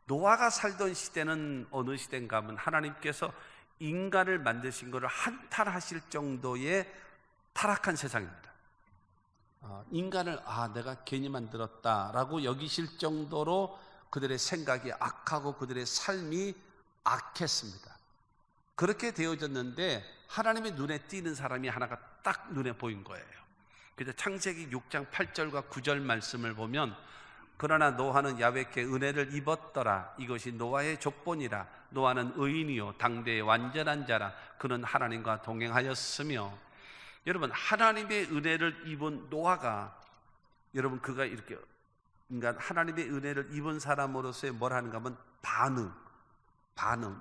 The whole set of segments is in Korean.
노아가 살던 시대는 어느 시대인가 하면 하나님께서 인간을 만드신 것을 한탄하실 정도의 타락한 세상입니다. 인간을 내가 괜히 만들었다라고 여기실 정도로 그들의 생각이 악하고 그들의 삶이 악했습니다. 그렇게 되어졌는데 하나님의 눈에 띄는 사람이 하나가 딱 눈에 보인 거예요. 그래서 창세기 6장 8절과 9절 말씀을 보면 그러나 노아는 야훼께 은혜를 입었더라. 이것이 노아의 족본이라. 노아는 의인이요 당대의 완전한 자라. 그는 하나님과 동행하였으며. 여러분, 하나님의 은혜를 입은 노아가, 여러분 그가 이렇게 인간 하나님의 은혜를 입은 사람으로서의 뭘 하는가 하면 반응.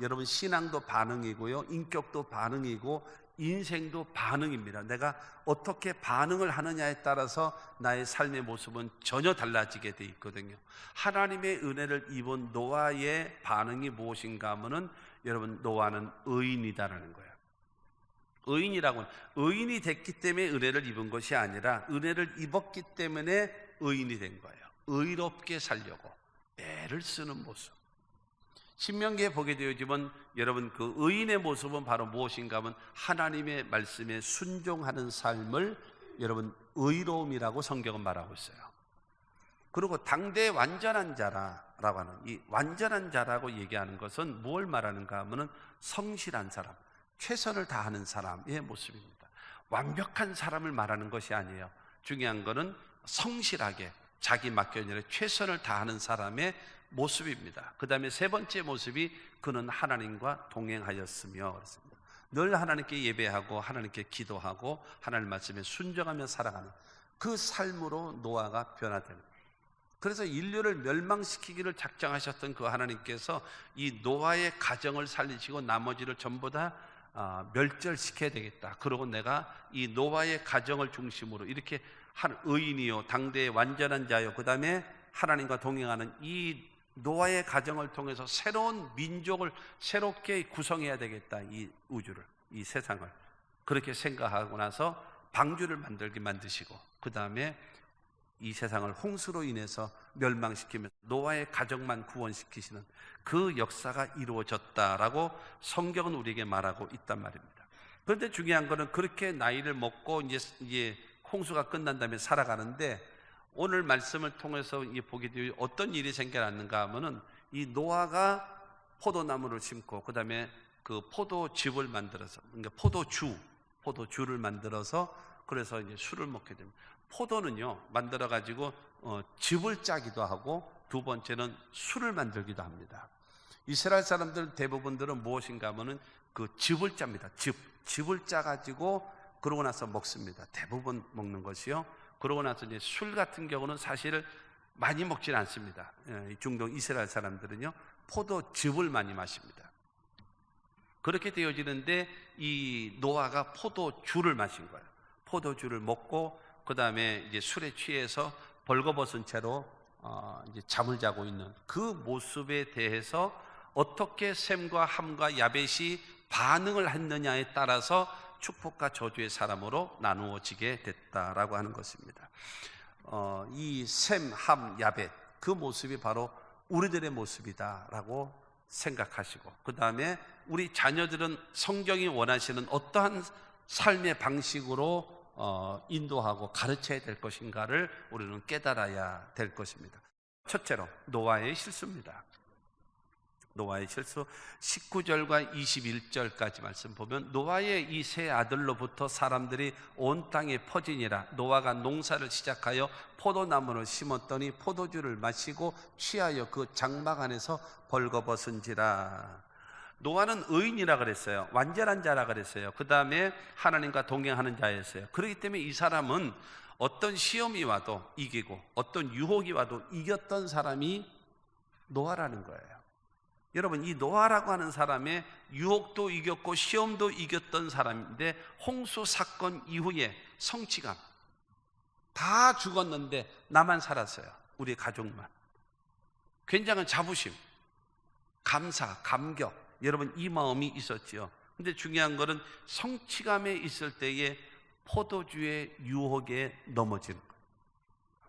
여러분 신앙도 반응이고요, 인격도 반응이고 인생도 반응입니다. 내가 어떻게 반응을 하느냐에 따라서 나의 삶의 모습은 전혀 달라지게 돼 있거든요. 하나님의 은혜를 입은 노아의 반응이 무엇인가 하면은 여러분, 노아는 의인이다라는 거예요. 의인이라고는 의인이 됐기 때문에 은혜를 입은 것이 아니라 은혜를 입었기 때문에 의인이 된 거예요. 의롭게 살려고 애를 쓰는 모습. 신명기에 보게 되어지면 여러분 그 의인의 모습은 바로 무엇인가 하면 하나님의 말씀에 순종하는 삶을 여러분 의로움이라고 성경은 말하고 있어요. 그리고 당대의 완전한 자라고 하는 이 완전한 자라고 얘기하는 것은 뭘 말하는가 하면은 성실한 사람, 최선을 다하는 사람의 모습입니다. 완벽한 사람을 말하는 것이 아니에요. 중요한 것은 성실하게 자기 맡겨진 일에 최선을 다하는 사람의 모습입니다. 그 다음에 세 번째 모습이 그는 하나님과 동행하였으며 그렇습니다. 늘 하나님께 예배하고 하나님께 기도하고 하나님 말씀에 순종하며 살아가는 그 삶으로 노아가 변화되는. 그래서 인류를 멸망시키기를 작정하셨던 그 하나님께서 이 노아의 가정을 살리시고 나머지를 전부 다 멸절시켜야 되겠다. 그러고 내가 이 노아의 가정을 중심으로 이렇게 한 의인이요 당대의 완전한 자요 그 다음에 하나님과 동행하는 이 노아의 가정을 통해서 새로운 민족을 새롭게 구성해야 되겠다. 이 우주를, 이 세상을 그렇게 생각하고 나서 방주를 만드시고 그 다음에 이 세상을 홍수로 인해서 멸망시키면서 노아의 가정만 구원시키시는 그 역사가 이루어졌다라고 성경은 우리에게 말하고 있단 말입니다. 그런데 중요한 것은 그렇게 나이를 먹고 이제 홍수가 끝난 다음에 살아가는데 오늘 말씀을 통해서 보게 되어 어떤 일이 생겨났는가 하면은 이 노아가 포도나무를 심고 그 다음에 그 포도즙을 만들어서 그러니까 포도주를 만들어서 그래서 이제 술을 먹게 됩니다. 포도는요 만들어 가지고 즙을 짜기도 하고 두 번째는 술을 만들기도 합니다. 이스라엘 사람들 대부분들은 무엇인가 하면은 그 즙을 짭니다. 즙을 짜 가지고 그러고 나서 먹습니다. 대부분 먹는 것이요. 그러고 나서 이제 술 같은 경우는 사실 많이 먹지는 않습니다. 중동 이스라엘 사람들은요 포도즙을 많이 마십니다. 그렇게 되어지는데 이 노아가 포도주를 마신 거예요. 포도주를 먹고 그 다음에 이제 술에 취해서 벌거벗은 채로 이제 잠을 자고 있는 그 모습에 대해서 어떻게 셈과 함과 야벳이 반응을 했느냐에 따라서 축복과 저주의 사람으로 나누어지게 됐다라고 하는 것입니다. 이 셈, 함, 야벳 그 모습이 바로 우리들의 모습이다라고 생각하시고 그 다음에 우리 자녀들은 성경이 원하시는 어떠한 삶의 방식으로 인도하고 가르쳐야 될 것인가를 우리는 깨달아야 될 것입니다. 첫째로 노아의 실수입니다. 노아의 실수 19절과 21절까지 말씀 보면 노아의 이 세 아들로부터 사람들이 온 땅에 퍼지니라. 노아가 농사를 시작하여 포도나무를 심었더니 포도주를 마시고 취하여 그 장막 안에서 벌거벗은지라. 노아는 의인이라 그랬어요. 완전한 자라 그랬어요. 그 다음에 하나님과 동행하는 자였어요. 그렇기 때문에 이 사람은 어떤 시험이 와도 이기고 어떤 유혹이 와도 이겼던 사람이 노아라는 거예요. 여러분 이 노아라고 하는 사람의 유혹도 이겼고 시험도 이겼던 사람인데 홍수 사건 이후에 성취감 다 죽었는데 나만 살았어요. 우리 가족만. 굉장한 자부심, 감사, 감격 여러분 이 마음이 있었지요. 근데 중요한 것은 성취감에 있을 때에 포도주의 유혹에 넘어지는 거예요.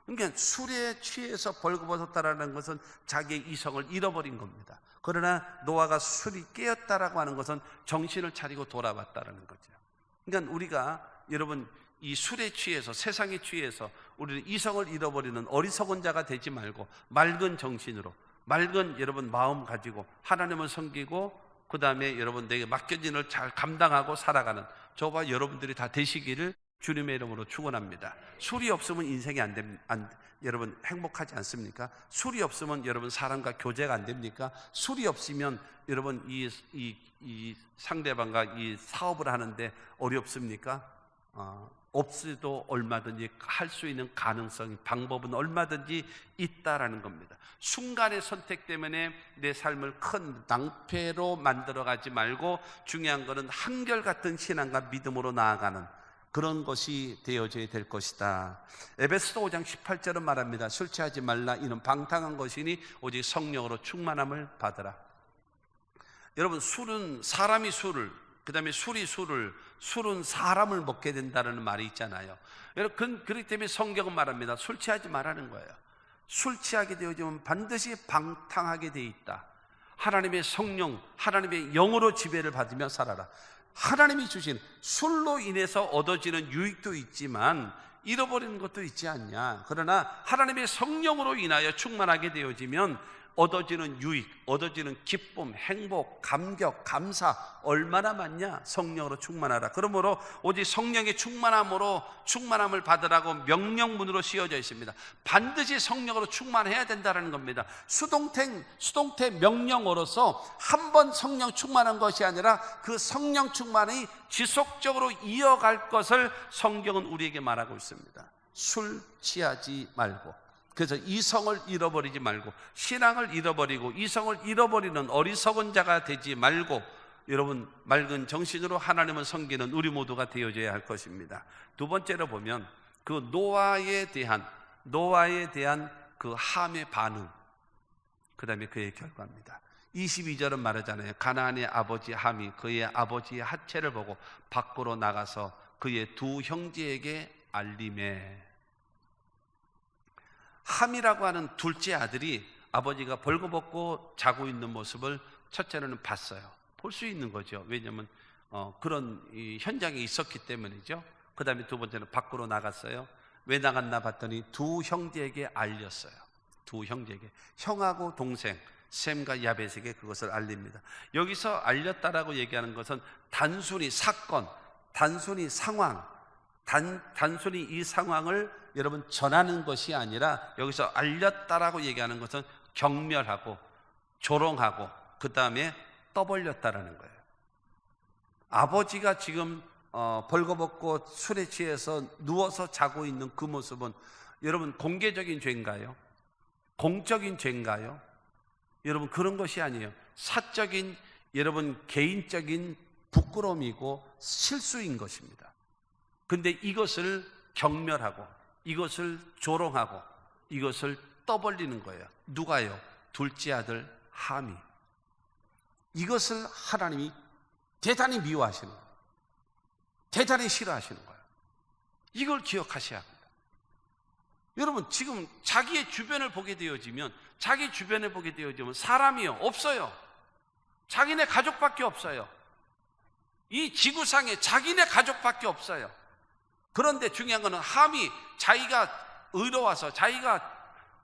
그러니까 술에 취해서 벌거벗었다라는 것은 자기의 이성을 잃어버린 겁니다. 그러나 노아가 술이 깨었다라고 하는 것은 정신을 차리고 돌아왔다라는 거죠. 그러니까 우리가 여러분 이 술에 취해서 세상에 취해서 우리는 이성을 잃어버리는 어리석은 자가 되지 말고 맑은 정신으로 맑은 여러분 마음 가지고 하나님을 섬기고 그 다음에 여러분 내게 맡겨진 일을 잘 감당하고 살아가는 저와 여러분들이 다 되시기를 주님의 이름으로 축원합니다. 술이 없으면 인생이 여러분 행복하지 않습니까? 술이 없으면 여러분 사람과 교제가 안 됩니까? 술이 없으면 여러분 이 상대방과 이 사업을 하는데 어렵습니까? 없어도 얼마든지 할 수 있는 가능성, 방법은 얼마든지 있다라는 겁니다. 순간의 선택 때문에 내 삶을 큰 낭패로 만들어가지 말고 중요한 것은 한결같은 신앙과 믿음으로 나아가는 그런 것이 되어져야 될 것이다. 에베소서 5장 18절은 말합니다. 술 취하지 말라. 이는 방탕한 것이니 오직 성령으로 충만함을 받으라. 여러분 술은 사람이 술을 그 다음에 술은 사람을 먹게 된다는 말이 있잖아요. 여러분 그렇기 때문에 성경은 말합니다. 술 취하지 말라는 거예요. 술 취하게 되어지면 반드시 방탕하게 돼 있다. 하나님의 성령, 하나님의 영으로 지배를 받으며 살아라. 하나님이 주신 술로 인해서 얻어지는 유익도 있지만 잃어버리는 것도 있지 않냐. 그러나 하나님의 성령으로 인하여 충만하게 되어지면 얻어지는 유익, 얻어지는 기쁨, 행복, 감격, 감사 얼마나 많냐. 성령으로 충만하라. 그러므로 오직 성령의 충만함을 받으라고 명령문으로 씌워져 있습니다. 반드시 성령으로 충만해야 된다는 겁니다. 수동태 명령어로서 한 번 성령 충만한 것이 아니라 그 성령 충만이 지속적으로 이어갈 것을 성경은 우리에게 말하고 있습니다. 술 취하지 말고, 그래서 이성을 잃어버리지 말고, 신앙을 잃어버리고 이성을 잃어버리는 어리석은 자가 되지 말고, 여러분 맑은 정신으로 하나님을 섬기는 우리 모두가 되어져야 할 것입니다. 두 번째로 보면 그 노아에 대한 그 함의 반응, 그 다음에 그의 결과입니다. 22절은 말하잖아요. 가나안의 아버지 함이 그의 아버지의 하체를 보고 밖으로 나가서 그의 두 형제에게 알림해. 함이라고 하는 둘째 아들이 아버지가 벌거벗고 자고 있는 모습을 첫째는 봤어요. 볼 수 있는 거죠. 왜냐하면 그런 이 현장에 있었기 때문이죠. 그 다음에 두 번째는 밖으로 나갔어요. 왜 나갔나 봤더니 두 형제에게 알렸어요. 두 형제에게, 형하고 동생 셈과 야벳에게 그것을 알립니다. 여기서 알렸다라고 얘기하는 것은 단순히 사건, 단순히 상황, 단순히 이 상황을 여러분 전하는 것이 아니라 여기서 알렸다라고 얘기하는 것은 경멸하고 조롱하고 그 다음에 떠벌렸다라는 거예요. 아버지가 지금 벌거벗고 술에 취해서 누워서 자고 있는 그 모습은 여러분 공개적인 죄인가요? 공적인 죄인가요? 여러분 그런 것이 아니에요. 사적인 여러분 개인적인 부끄러움이고 실수인 것입니다. 근데 이것을 경멸하고 이것을 조롱하고 이것을 떠벌리는 거예요. 누가요? 둘째 아들 함이. 이것을 하나님이 대단히 미워하시는 거예요. 대단히 싫어하시는 거예요. 이걸 기억하셔야 합니다. 여러분 지금 자기의 주변을 보게 되어지면 사람이요 없어요. 자기네 가족밖에 없어요. 이 지구상에 자기네 가족밖에 없어요. 그런데 중요한 것은 함이 자기가 의로워서 자기가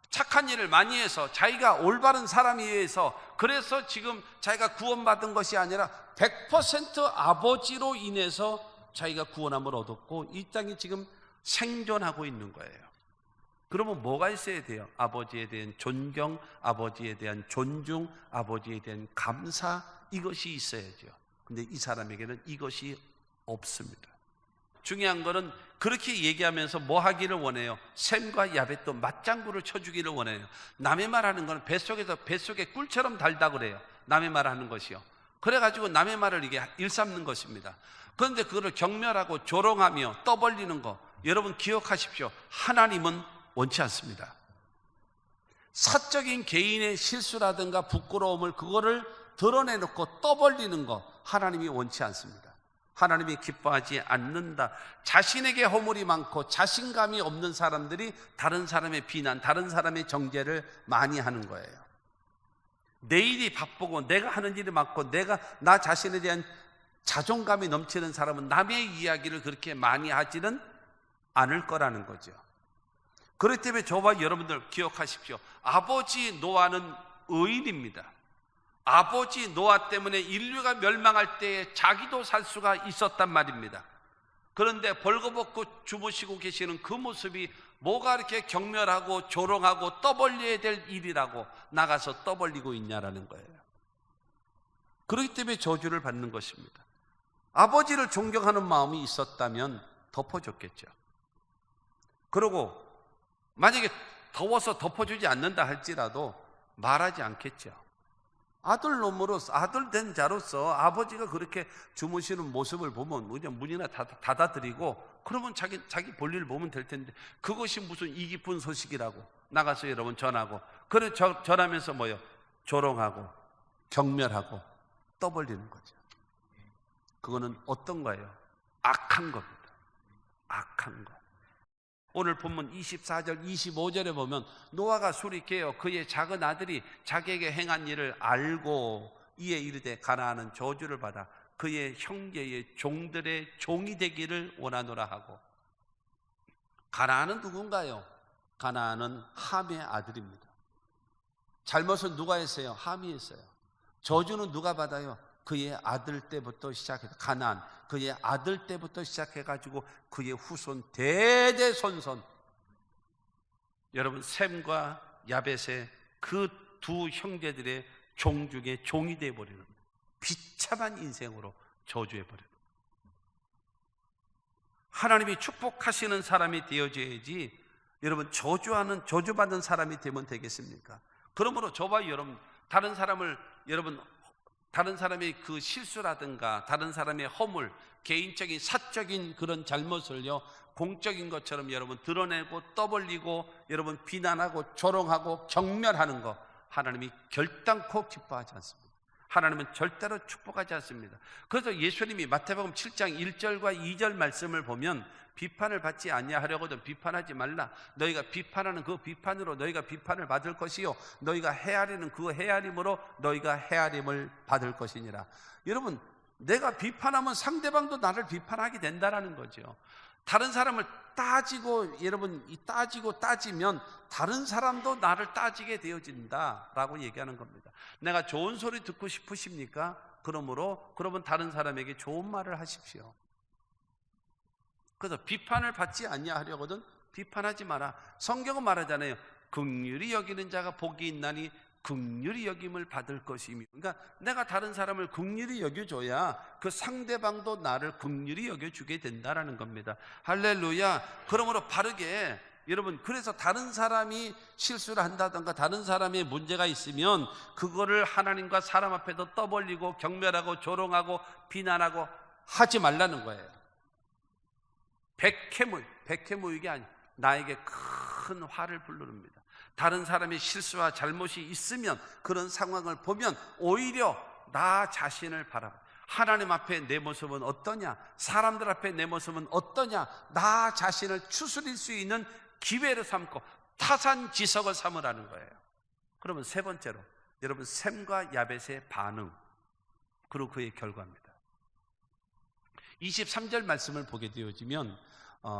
착한 일을 많이 해서 자기가 올바른 사람에 의해서 그래서 지금 자기가 구원받은 것이 아니라 100% 아버지로 인해서 자기가 구원함을 얻었고 이 땅에 지금 생존하고 있는 거예요. 그러면 뭐가 있어야 돼요? 아버지에 대한 존경, 아버지에 대한 존중, 아버지에 대한 감사, 이것이 있어야죠. 근데 이 사람에게는 이것이 없습니다. 중요한 거는 그렇게 얘기하면서 뭐 하기를 원해요? 셈과 야벳도 맞장구를 쳐주기를 원해요. 남의 말하는 건 뱃속에 꿀처럼 달다 그래요. 남의 말하는 것이요. 그래가지고 남의 말을 이게 일삼는 것입니다. 그런데 그거를 경멸하고 조롱하며 떠벌리는 거, 여러분 기억하십시오. 하나님은 원치 않습니다. 사적인 개인의 실수라든가 부끄러움을 그거를 드러내놓고 떠벌리는 거 하나님이 원치 않습니다. 하나님이 기뻐하지 않는다. 자신에게 허물이 많고 자신감이 없는 사람들이 다른 사람의 비난, 다른 사람의 정죄를 많이 하는 거예요. 내 일이 바쁘고 내가 하는 일이 많고 내가 나 자신에 대한 자존감이 넘치는 사람은 남의 이야기를 그렇게 많이 하지는 않을 거라는 거죠. 그렇기 때문에 저와 여러분들 기억하십시오. 아버지 노아는 의인입니다. 아버지 노아 때문에 인류가 멸망할 때에 자기도 살 수가 있었단 말입니다. 그런데 벌거벗고 주무시고 계시는 그 모습이 뭐가 이렇게 경멸하고 조롱하고 떠벌려야 될 일이라고 나가서 떠벌리고 있냐라는 거예요. 그렇기 때문에 저주를 받는 것입니다. 아버지를 존경하는 마음이 있었다면 덮어줬겠죠. 그리고 만약에 더워서 덮어주지 않는다 할지라도 말하지 않겠죠. 아들 놈으로서, 아들 된 자로서 아버지가 그렇게 주무시는 모습을 보면 그냥 문이나 닫아드리고 그러면 자기 볼일 보면 될 텐데, 그것이 무슨 이 깊은 소식이라고 나가서 여러분 전하고, 그래 전하면서 뭐요? 조롱하고 경멸하고 떠벌리는 거죠. 그거는 어떤 거예요? 악한 겁니다. 악한 거. 오늘 본문 24절 25절에 보면 노아가 술이 깨어 그의 작은 아들이 자기에게 행한 일을 알고 이에 이르되 가나안은 저주를 받아 그의 형제의 종들의 종이 되기를 원하노라 하고. 가나안은 누군가요? 가나안은 함의 아들입니다. 잘못은 누가 했어요? 함이 했어요. 저주는 누가 받아요? 그의 아들 때부터 시작해서, 가나안 그의 아들 때부터 시작해가지고 그의 후손 대대손손, 여러분 셈과 야벳의 그 두 형제들의 종 중에 종이 되어버리는 비참한 인생으로 저주해버리는. 하나님이 축복하시는 사람이 되어져야지 여러분 저주받는 사람이 되면 되겠습니까? 그러므로 저와 여러분, 다른 사람의 그 실수라든가 다른 사람의 허물, 개인적인 사적인 그런 잘못을요 공적인 것처럼 여러분 드러내고 떠벌리고 여러분 비난하고 조롱하고 경멸하는 거 하나님이 결단코 기뻐하지 않습니다. 하나님은 절대로 축복하지 않습니다. 그래서 예수님이 마태복음 7장 1절과 2절 말씀을 보면 비판을 받지 아니하려거든 비판하지 말라. 너희가 비판하는 그 비판으로 너희가 비판을 받을 것이요 너희가 헤아리는 그 헤아림으로 너희가 헤아림을 받을 것이니라. 여러분, 내가 비판하면 상대방도 나를 비판하게 된다라는 거죠. 다른 사람을 따지면 다른 사람도 나를 따지게 되어진다라고 얘기하는 겁니다. 내가 좋은 소리 듣고 싶으십니까? 그러면 다른 사람에게 좋은 말을 하십시오. 그래서 비판을 받지 아니하려거든 비판하지 마라. 성경은 말하잖아요. 긍휼히 여기는 자가 복이 있나니 긍휼히 여김을 받을 것이며. 그러니까 내가 다른 사람을 긍휼히 여겨줘야 그 상대방도 나를 긍휼히 여겨주게 된다라는 겁니다. 할렐루야. 그러므로 바르게 여러분, 그래서 다른 사람이 실수를 한다든가 다른 사람의 문제가 있으면 그거를 하나님과 사람 앞에서 떠벌리고 경멸하고 조롱하고 비난하고 하지 말라는 거예요. 백해무익이 아니에요. 나에게 큰 화를 불르릅니다. 다른 사람의 실수와 잘못이 있으면 그런 상황을 보면 오히려 나 자신을 바라봐. 하나님 앞에 내 모습은 어떠냐? 사람들 앞에 내 모습은 어떠냐? 나 자신을 추스릴 수 있는 기회를 삼고 타산지석을 삼으라는 거예요. 그러면 세 번째로 여러분 셈과 야벳의 반응, 그리고 그의 결과입니다. 23절 말씀을 보게 되어지면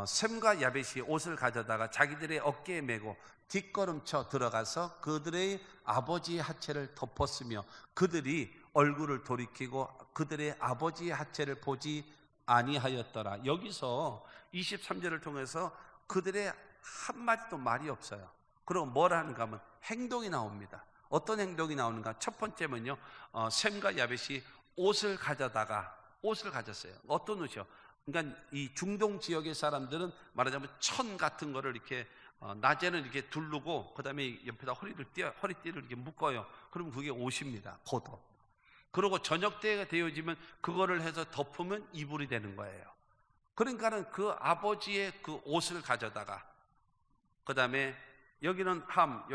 셈과 야벳이 옷을 가져다가 자기들의 어깨에 메고 뒷걸음쳐 들어가서 그들의 아버지의 하체를 덮었으며 그들이 얼굴을 돌이키고 그들의 아버지의 하체를 보지 아니하였더라. 여기서 23절을 통해서 그들의 한마디도 말이 없어요. 그럼 뭘 하는가 하면 행동이 나옵니다. 어떤 행동이 나오는가? 첫 번째는요, 셈과 야벳이 옷을 가졌어요. 어떤 옷이요? 그러니까 이 중동 지역의 사람들은 말하자면 천 같은 거를 이렇게 낮에는 이렇게 두르고 그 다음에 옆에다 허리띠를 이렇게 묶어요. 그럼 그게 옷입니다. 겉옷. 그리고 저녁 때가 되어지면 그거를 해서 덮으면 이불이 되는 거예요. 그러니까는 그 아버지의 그 옷을 가져다가 그 다음에 여기는 함,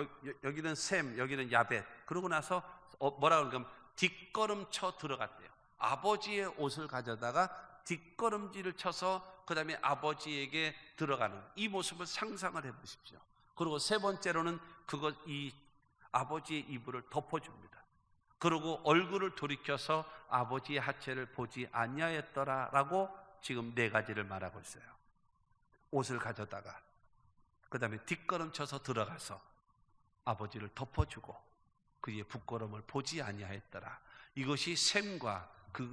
여기는 셈, 여기는 야벳. 그러고 나서 뭐라 그러냐면 뒷걸음쳐 들어갔대요. 아버지의 옷을 가져다가 뒷걸음질을 쳐서 그 다음에 아버지에게 들어가는 이 모습을 상상을 해보십시오. 그리고 세 번째로는 이 아버지의 이불을 덮어줍니다. 그리고 얼굴을 돌이켜서 아버지의 하체를 보지 아니하였더라라고 지금 네 가지를 말하고 있어요. 옷을 가져다가 그 다음에 뒷걸음쳐서 들어가서 아버지를 덮어주고 그의 부끄러움을 보지 아니하였더라. 이것이 셈과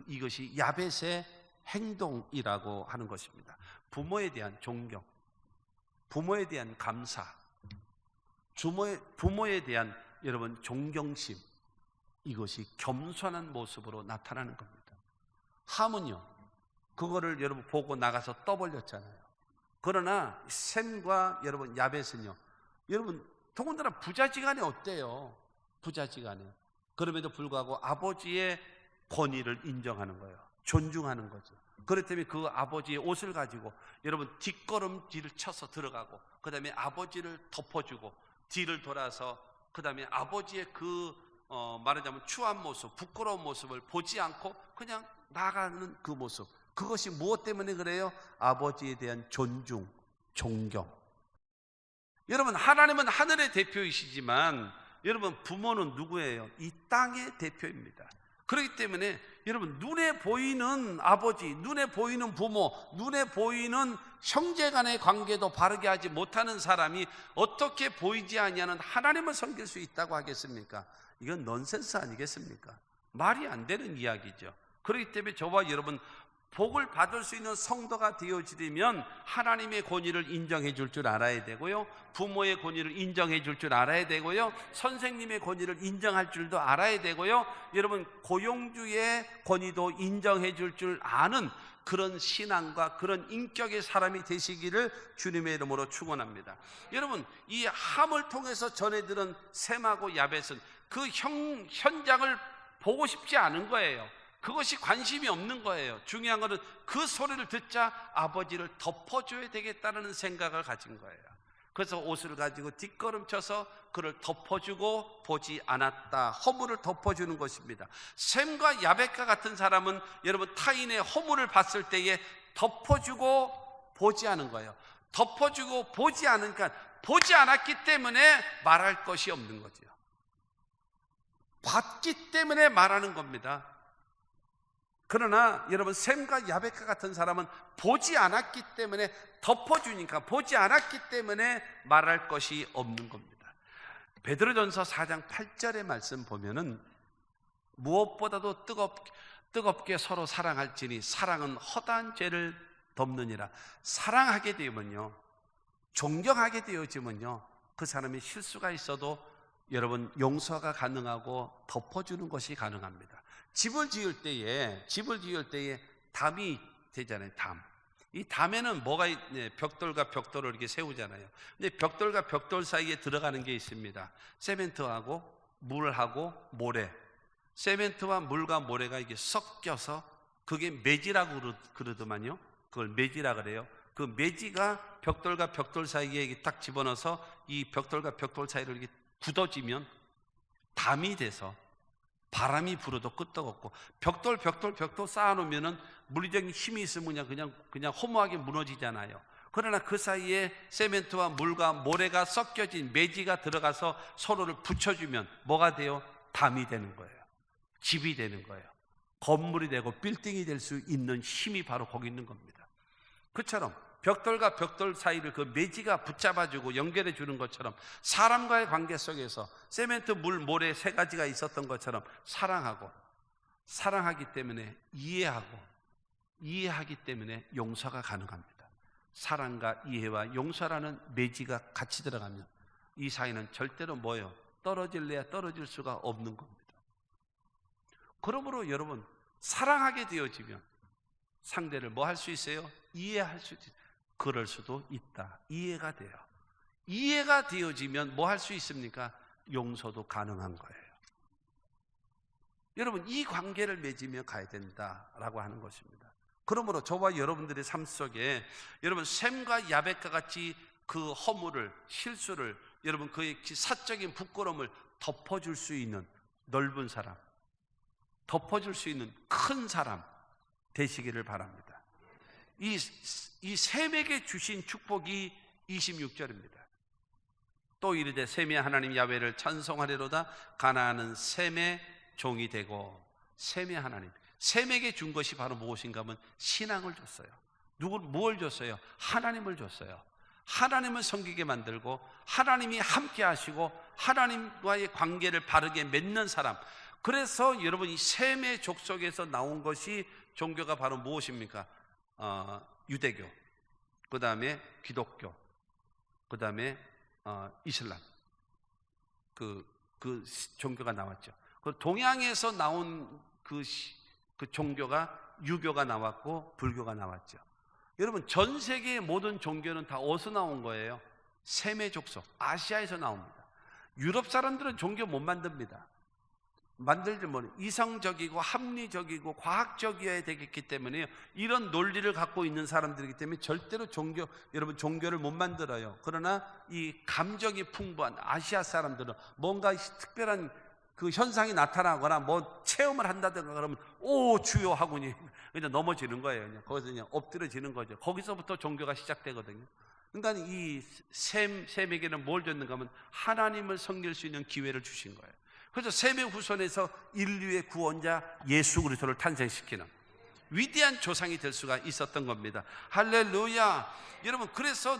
이것이 야벳의 행동이라고 하는 것입니다. 부모에 대한 존경, 부모에 대한 감사, 부모에 대한 여러분 존경심, 이것이 겸손한 모습으로 나타나는 겁니다. 함은요, 그거를 여러분 보고 나가서 떠벌렸잖아요. 그러나 셈과 여러분 야벳은요, 여러분 더군다나 부자지간에 어때요? 부자지간에. 그럼에도 불구하고 아버지의 권위를 인정하는 거예요. 존중하는 거죠. 그렇기 때문에 그 아버지의 옷을 가지고 여러분 뒷걸음질을 쳐서 들어가고 그 다음에 아버지를 덮어주고 뒤를 돌아서 그 다음에 아버지의 말하자면 추한 모습, 부끄러운 모습을 보지 않고 그냥 나가는 그 모습, 그것이 무엇 때문에 그래요? 아버지에 대한 존중, 존경. 여러분 하나님은 하늘의 대표이시지만 여러분 부모는 누구예요? 이 땅의 대표입니다. 그렇기 때문에 여러분 눈에 보이는 아버지, 눈에 보이는 부모, 눈에 보이는 형제 간의 관계도 바르게 하지 못하는 사람이 어떻게 보이지 아니하는 하나님을 섬길 수 있다고 하겠습니까? 이건 넌센스 아니겠습니까? 말이 안 되는 이야기죠. 그렇기 때문에 저와 여러분 복을 받을 수 있는 성도가 되어지려면 하나님의 권위를 인정해 줄 줄 알아야 되고요, 부모의 권위를 인정해 줄 줄 알아야 되고요, 선생님의 권위를 인정할 줄도 알아야 되고요, 여러분 고용주의 권위도 인정해 줄 아는 그런 신앙과 그런 인격의 사람이 되시기를 주님의 이름으로 축원합니다. 여러분 이 함을 통해서 전해들은 셈하고 야벳은 그 현장을 보고 싶지 않은 거예요. 그것이 관심이 없는 거예요. 중요한 것은 그 소리를 듣자 아버지를 덮어줘야 되겠다는 생각을 가진 거예요. 그래서 옷을 가지고 뒷걸음쳐서 그를 덮어주고 보지 않았다. 허물을 덮어주는 것입니다. 셈과 야벳과 같은 사람은 여러분 타인의 허물을 봤을 때에 덮어주고 보지 않은 거예요. 덮어주고 보지 않으니까 보지 않았기 때문에 말할 것이 없는 거죠. 봤기 때문에 말하는 겁니다. 그러나 여러분 셈과 야벳과 같은 사람은 보지 않았기 때문에 덮어주니까, 보지 않았기 때문에 말할 것이 없는 겁니다. 베드로전서 4장 8절의 말씀 보면은 무엇보다도 뜨겁게 서로 사랑할지니 사랑은 허다한 죄를 덮느니라. 사랑하게 되면요, 존경하게 되어지면요, 그 사람이 실수가 있어도 여러분 용서가 가능하고 덮어주는 것이 가능합니다. 집을 지을 때에 담이 되잖아요. 담. 이 담에는 뭐가 벽돌과 벽돌을 이렇게 세우잖아요. 근데 벽돌과 벽돌 사이에 들어가는 게 있습니다. 세멘트하고 물하고 모래. 세멘트와 물과 모래가 이게 섞여서 그게 매지라고 그러더만요. 그걸 매지라 그래요. 그 매지가 벽돌과 벽돌 사이에 이렇게 딱 집어넣어서 이 벽돌과 벽돌 사이를 이렇게 굳어지면 담이 돼서 바람이 불어도 끄떡없고, 벽돌 쌓아놓으면은 물리적인 힘이 있으면 그냥 허무하게 무너지잖아요. 그러나 그 사이에 세멘트와 물과 모래가 섞여진 매지가 들어가서 서로를 붙여주면 뭐가 돼요? 담이 되는 거예요. 집이 되는 거예요. 건물이 되고 빌딩이 될 수 있는 힘이 바로 거기 있는 겁니다. 그처럼 벽돌과 벽돌 사이를 그 매지가 붙잡아주고 연결해 주는 것처럼 사람과의 관계 속에서 세멘트, 물, 모래 세 가지가 있었던 것처럼 사랑하기 때문에 이해하기 때문에 용서가 가능합니다. 사랑과 이해와 용서라는 매지가 같이 들어가면 이 사이는 절대로 뭐예요? 떨어질래야 떨어질 수가 없는 겁니다. 그러므로 여러분 사랑하게 되어지면 상대를 뭐 할 수 있어요? 이해할 수 있어요. 그럴 수도 있다. 이해가 돼요. 이해가 되어지면 뭐 할 수 있습니까? 용서도 가능한 거예요. 여러분 이 관계를 맺으며 가야 된다라고 하는 것입니다. 그러므로 저와 여러분들의 삶 속에 여러분 셈과 야벳과 같이 그 허물을, 실수를, 여러분 그의 사적인 부끄러움을 덮어줄 수 있는 넓은 사람, 덮어줄 수 있는 큰 사람 되시기를 바랍니다. 이 셈에게 주신 축복이 26절입니다. 또 이르되 셈의 하나님 야훼를 찬송하리로다. 가나안은 셈의 종이 되고. 셈의 하나님, 셈에게 준 것이 바로 무엇인가 하면 신앙을 줬어요. 뭘 줬어요? 하나님을 줬어요. 하나님을 섬기게 만들고 하나님이 함께 하시고 하나님과의 관계를 바르게 맺는 사람. 그래서 여러분, 이 셈의 족속에서 나온 것이 종교가 바로 무엇입니까? 유대교, 그 다음에 기독교, 그 다음에 이슬람, 그 종교가 나왔죠. 그 동양에서 나온 그 종교가 유교가 나왔고 불교가 나왔죠. 여러분, 전 세계의 모든 종교는 다 어디서 나온 거예요? 셈의 족속, 아시아에서 나옵니다. 유럽 사람들은 종교 못 만듭니다. 만들지 못해요. 이성적이고 합리적이고 과학적이어야 되겠기 때문에 이런 논리를 갖고 있는 사람들이기 때문에 절대로 여러분 종교를 못 만들어요. 그러나 이 감정이 풍부한 아시아 사람들은 뭔가 특별한 그 현상이 나타나거나 뭐 체험을 한다든가 그러면 오 주여 하고니 그냥 넘어지는 거예요. 그냥 거기서 그냥 엎드려지는 거죠. 거기서부터 종교가 시작되거든요. 그러니까 이 셈에게는 뭘 줬는가 하면 하나님을 섬길 수 있는 기회를 주신 거예요. 그래서 셈의 후손에서 인류의 구원자 예수 그리스도를 탄생시키는 위대한 조상이 될 수가 있었던 겁니다. 할렐루야. 여러분, 그래서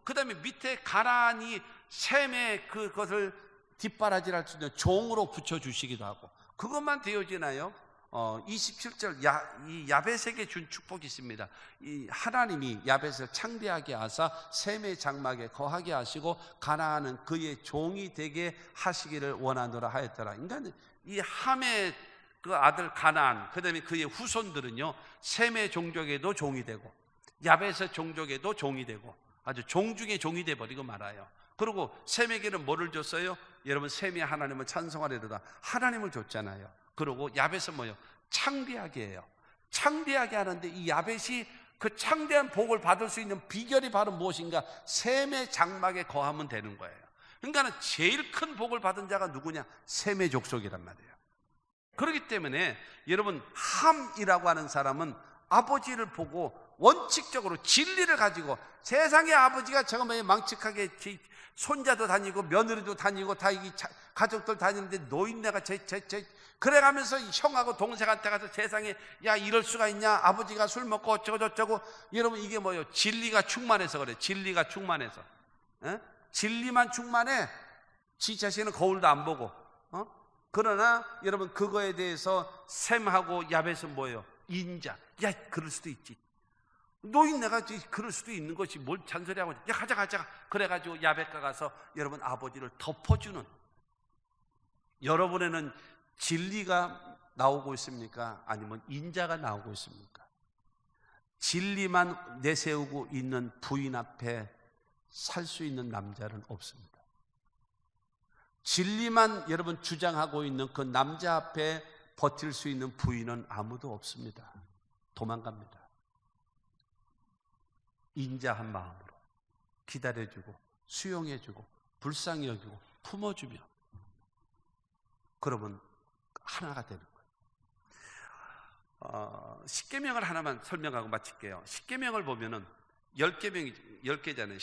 그 다음에 밑에 가나안이 셈의 그것을 뒷바라지할 수 있는 종으로 붙여주시기도 하고, 그것만 되어지나요? 27절 이 야벳에게 준 축복이 있습니다. 이 하나님이 야벳을 창대하게 하사 셈의 장막에 거하게 하시고 가나안은 그의 종이 되게 하시기를 원하노라 하였더라. 그러니까 이 함의 그 아들 가나안, 그 다음에 그의 후손들은요 셈의 종족에도 종이 되고 야벳의 종족에도 종이 되고 아주 종 중에 종이 되어버리고 말아요. 그리고 셈에게는 뭐를 줬어요? 여러분, 셈이 하나님을 찬송하리로다. 하나님을 줬잖아요. 그리고 야벳은 뭐예요? 창대하게 해요. 창대하게 하는데 이 야벳이 그 창대한 복을 받을 수 있는 비결이 바로 무엇인가? 셈의 장막에 거하면 되는 거예요. 그러니까 제일 큰 복을 받은 자가 누구냐? 셈의 족속이란 말이에요. 그렇기 때문에 여러분, 함이라고 하는 사람은 아버지를 보고 원칙적으로 진리를 가지고, 세상의 아버지가 저거 뭐 망측하게 손자도 다니고 며느리도 다니고 다 이 가족들 다니는데 노인네가 그래가면서 형하고 동생한테 가서 세상에 야 이럴 수가 있냐, 아버지가 술 먹고 어쩌고 저쩌고. 여러분, 이게 뭐예요? 진리가 충만해서 그래. 진리가 충만해서. 진리만 충만해. 지 자신은 거울도 안 보고. 그러나 여러분, 그거에 대해서 셈하고 야벳은 뭐예요? 인자. 야 그럴 수도 있지. 노인네가 그럴 수도 있는 것이 뭘 잔소리하고, 야 가자. 그래가지고 야벳가 가서 여러분 아버지를 덮어주는. 여러분에는 진리가 나오고 있습니까? 아니면 인자가 나오고 있습니까? 진리만 내세우고 있는 부인 앞에 살 수 있는 남자는 없습니다. 진리만 여러분 주장하고 있는 그 남자 앞에 버틸 수 있는 부인은 아무도 없습니다. 도망갑니다. 인자한 마음으로 기다려주고 수용해주고 불쌍히 여기고 품어주며, 그러면 하나가 되는 거예요. 십계명을 하나만 설명하고 마칠게요. 십계명을 보면은 10개잖아요.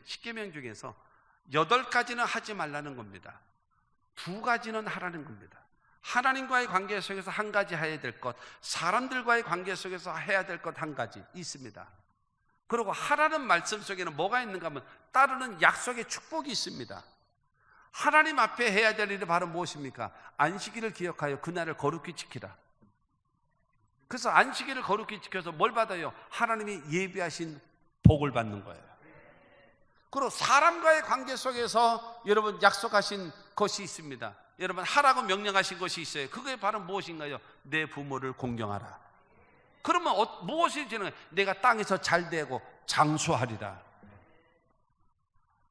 십계명 중에서 8가지는 하지 말라는 겁니다. 2가지는 하라는 겁니다. 하나님과의 관계 속에서 한 가지 해야 될 것, 사람들과의 관계 속에서 해야 될 것 한 가지 있습니다. 그리고 하라는 말씀 속에는 뭐가 있는가 하면 따르는 약속의 축복이 있습니다. 하나님 앞에 해야 될 일이 바로 무엇입니까? 안식일을 기억하여 그날을 거룩히 지키라. 그래서 안식일을 거룩히 지켜서 뭘 받아요? 하나님이 예비하신 복을 받는 거예요. 그리고 사람과의 관계 속에서 여러분 약속하신 것이 있습니다. 여러분 하라고 명령하신 것이 있어요. 그게 바로 무엇인가요? 내 부모를 공경하라. 그러면 무엇이 되는 거예요? 내가 땅에서 잘되고 장수하리라.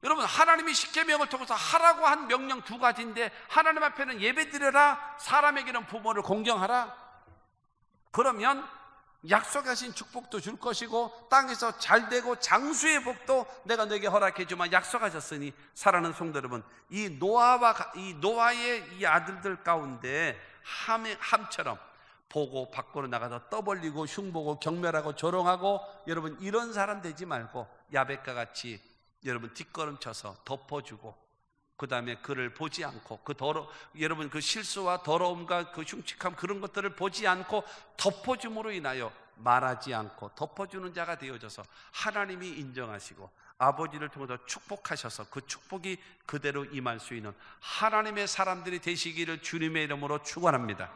여러분, 하나님이 십계명을 통해서 하라고 한 명령 2가지인데 하나님 앞에는 예배드려라, 사람에게는 부모를 공경하라. 그러면 약속하신 축복도 줄 것이고 땅에서 잘되고 장수의 복도 내가 너에게 허락해 주마 약속하셨으니, 사랑하는 성도 여러분, 이 노아의 이 아들들 가운데 함처럼 보고 밖으로 나가서 떠벌리고 흉보고 경멸하고 조롱하고, 여러분 이런 사람 되지 말고 야벳과 같이 여러분 뒷걸음쳐서 덮어주고, 그 다음에 그를 보지 않고 여러분 그 실수와 더러움과 그 흉측함 그런 것들을 보지 않고 덮어줌으로 인하여 말하지 않고 덮어주는 자가 되어져서 하나님이 인정하시고 아버지를 통해서 축복하셔서 그 축복이 그대로 임할 수 있는 하나님의 사람들이 되시기를 주님의 이름으로 축원합니다.